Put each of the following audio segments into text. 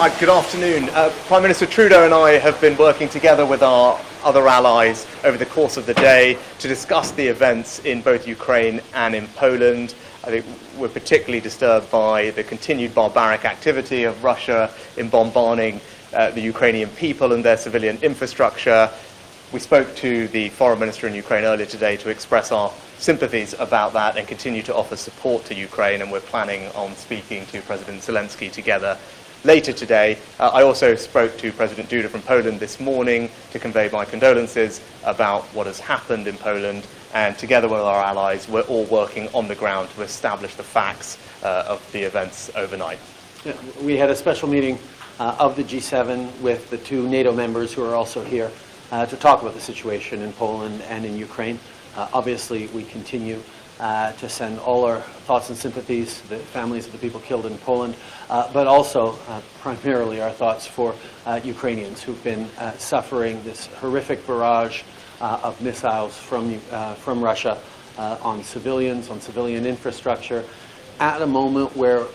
Hi, good afternoon. Prime Minister Trudeau and I have been working together with our other allies over the course of the day to discuss the events in both Ukraine and in Poland. I think we're particularly disturbed by the continued barbaric activity of Russia in bombarding the Ukrainian people and their civilian infrastructure. We spoke to the Foreign Minister in Ukraine earlier today to express our sympathies about that and continue to offer support to Ukraine, and we're planning on speaking to President Zelensky together later today. I also spoke to President Duda from Poland this morning to convey my condolences about what has happened in Poland, and together with our allies we're all working on the ground to establish the facts of the events overnight. Yeah, we had a special meeting of the G7 with the two NATO members who are also here to talk about the situation in Poland and in Ukraine. Obviously, we continue to send all our thoughts and sympathies to the families of the people killed in Poland, but also primarily our thoughts for Ukrainians who've been suffering this horrific barrage of missiles from Russia on civilians, on civilian infrastructure, at a moment where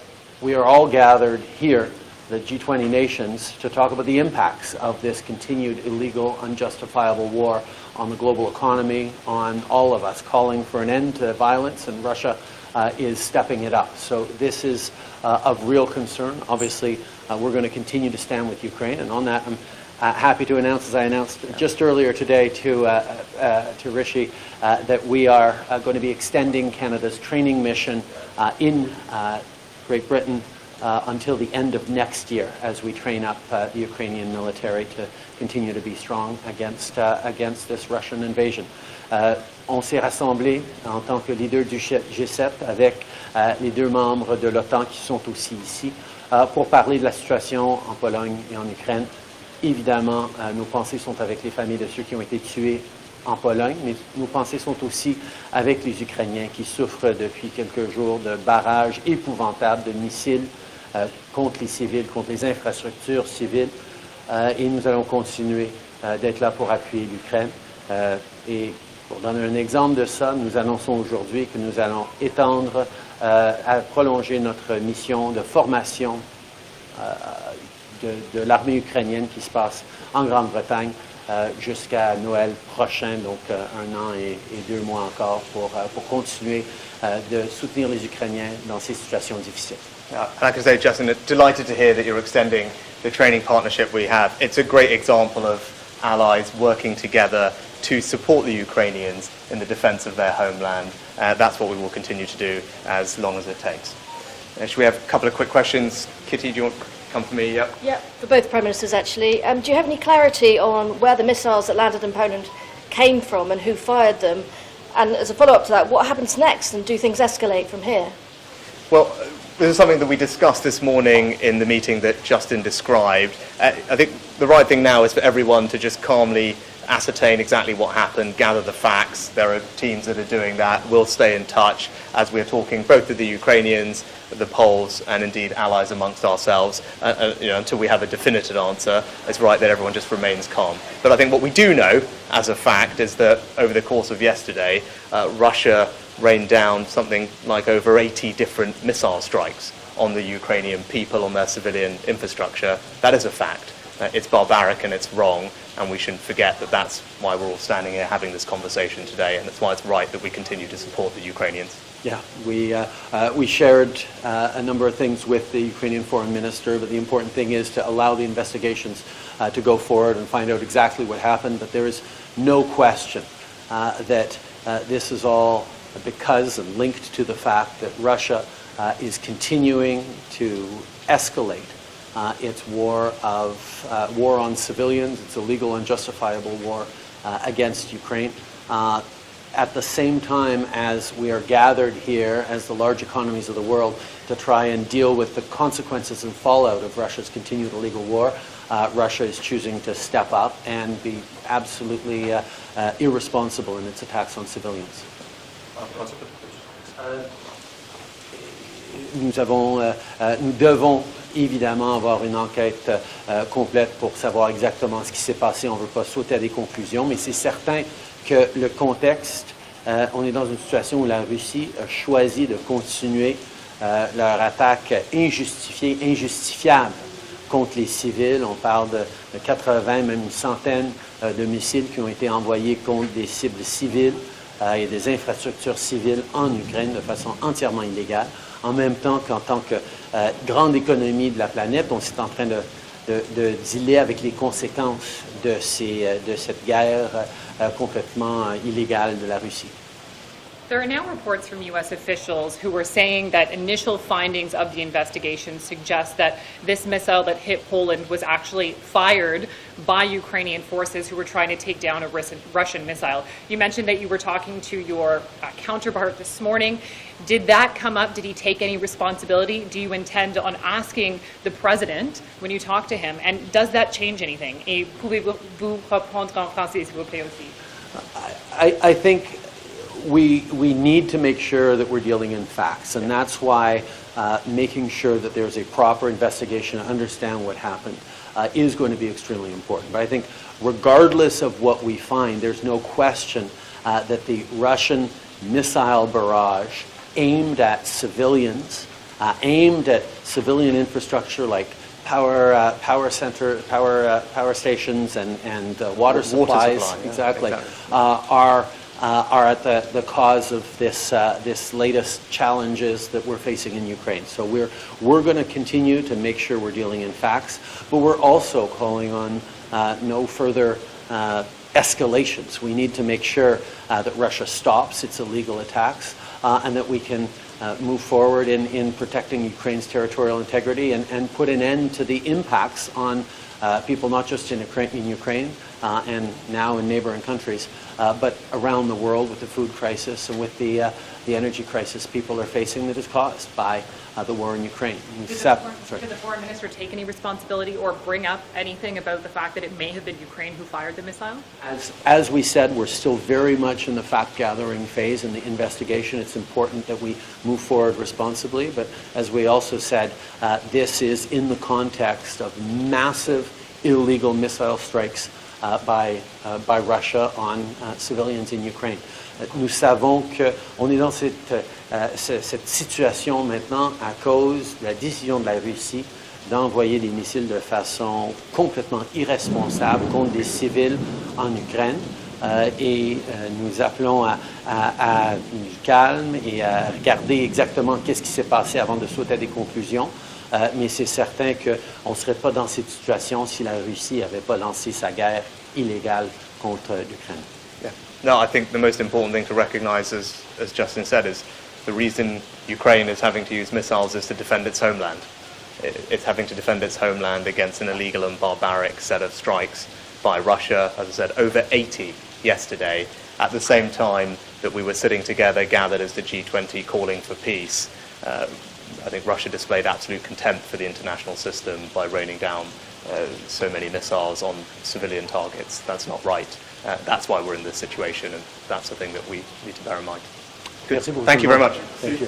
we are all gathered here, the G20 nations, to talk about the impacts of this continued illegal, unjustifiable war on the global economy, on all of us, calling for an end to violence, and Russia is stepping it up. So this is of real concern. Obviously, we're going to continue to stand with Ukraine, and on that I'm happy to announce, as I announced just earlier today to Rishi, that we are going to be extending Canada's training mission in Great Britain until the end of next year, as we train up the Ukrainian military to continue to be strong against this Russian invasion. On s'est rassemblés en tant que leader du G7 avec les deux membres de l'OTAN qui sont aussi ici pour parler de la situation en Pologne et en Ukraine. Évidemment, nos pensées sont avec les familles de ceux qui ont été tués en Pologne, mais nos pensées sont aussi avec les Ukrainiens qui souffrent depuis quelques jours de barrages épouvantables de missiles contre les civils, contre les infrastructures civiles, et nous allons continuer d'être là pour appuyer l'Ukraine. Et pour donner un exemple de ça, nous annonçons aujourd'hui que nous allons étendre, prolonger notre mission de formation de l'armée ukrainienne qui se passe en Grande-Bretagne jusqu'à Noël prochain, donc 1 an et 2 mois encore, pour continuer de soutenir les Ukrainiens dans ces situations difficiles. Like I say, Justin, delighted to hear that you're extending the training partnership we have. It's a great example of allies working together to support the Ukrainians in the defense of their homeland. That's what we will continue to do as long as it takes. Should we have a couple of quick questions? Kitty, do you want to come for me? Yep. Yeah, for both Prime Ministers, actually. Do you have any clarity on where the missiles that landed in Poland came from and who fired them? And as a follow-up to that, what happens next, and do things escalate from here? Well, this is something that we discussed this morning in the meeting that Justin described. I think the right thing now is for everyone to just calmly ascertain exactly what happened, gather the facts. There are teams that are doing that. We'll stay in touch as we're talking both to the Ukrainians, the Poles, and indeed allies amongst ourselves. Until we have a definitive answer, it's right that everyone just remains calm. But I think what we do know as a fact is that over the course of yesterday, Russia rained down something like over 80 different missile strikes on the Ukrainian people, on their civilian infrastructure. That is a fact. It's barbaric and it's wrong, and we shouldn't forget that that's why we're all standing here having this conversation today, and that's why it's right that we continue to support the Ukrainians. Yeah, we shared a number of things with the Ukrainian Foreign Minister, but the important thing is to allow the investigations to go forward and find out exactly what happened. But there is no question that this is all because and linked to the fact that Russia is continuing to escalate its war on civilians, its illegal, unjustifiable war against Ukraine. At the same time as we are gathered here as the large economies of the world to try and deal with the consequences and fallout of Russia's continued illegal war, Russia is choosing to step up and be absolutely irresponsible in its attacks on civilians. Nous devons évidemment avoir une enquête complète pour savoir exactement ce qui s'est passé. On ne veut pas sauter à des conclusions, mais c'est certain que le contexte, on est dans une situation où la Russie a choisi de continuer leur attaque injustifiée, injustifiable contre les civils. On parle de 80, même une centaine de missiles qui ont été envoyés contre des cibles civiles et des infrastructures civiles en Ukraine de façon entièrement illégale. En même temps qu'en tant que grande économie de la planète, on est en train de dealer avec les conséquences de cette guerre complètement illégale de la Russie. There are now reports from U.S. officials who are saying that initial findings of the investigation suggest that this missile that hit Poland was actually fired by Ukrainian forces who were trying to take down a Russian missile. You mentioned that you were talking to your counterpart this morning. Did that come up? Did he take any responsibility? Do you intend on asking the president when you talk to him? And does that change anything? Et pouvez-vous reprendre en français, s'il vous plaît, aussi? I think we need to make sure that we're dealing in facts, and that's why making sure that there's a proper investigation and understand what happened is going to be extremely important. But I think regardless of what we find, there's no question that the Russian missile barrage aimed at civilians, aimed at civilian infrastructure like power stations and water supplies, supply, yeah, exactly. Are at the cause of this latest challenges that we're facing in Ukraine. So we're going to continue to make sure we're dealing in facts, but we're also calling on no further escalations. We need to make sure that Russia stops its illegal attacks and that we can move forward in protecting Ukraine's territorial integrity and put an end to the impacts on people not just in Ukraine and now in neighboring countries, but around the world with the food crisis and with the energy crisis people are facing that is caused by the war in Ukraine. Did the foreign minister take any responsibility or bring up anything about the fact that it may have been Ukraine who fired the missile? As we said, we're still very much in the fact-gathering phase in the investigation. It's important that we move forward responsibly, but as we also said, this is in the context of massive illegal missile strikes by Russia on civilians in Ukraine. Nous savons qu'on est dans cette situation maintenant à cause de la décision de la Russie d'envoyer des missiles de façon complètement irresponsable contre des civils en Ukraine. Et nous appelons à du calme et à regarder exactement qu'est-ce qui s'est passé avant de sauter à des conclusions. Mais c'est certain qu'on ne serait pas dans cette situation si la Russie n'avait pas lancé sa guerre illégale contre l'Ukraine. Yeah. No, I think the most important thing to recognize, as Justin said, is the reason Ukraine is having to use missiles is to defend its homeland. It's having to defend its homeland against an illegal and barbaric set of strikes by Russia, as I said, over 80 yesterday, at the same time that we were sitting together, gathered as the G20, calling for peace. I think Russia displayed absolute contempt for the international system by raining down so many missiles on civilian targets. That's not right. That's why we're in this situation, and that's the thing that we need to bear in mind. Good. Thank you very much. Thank you.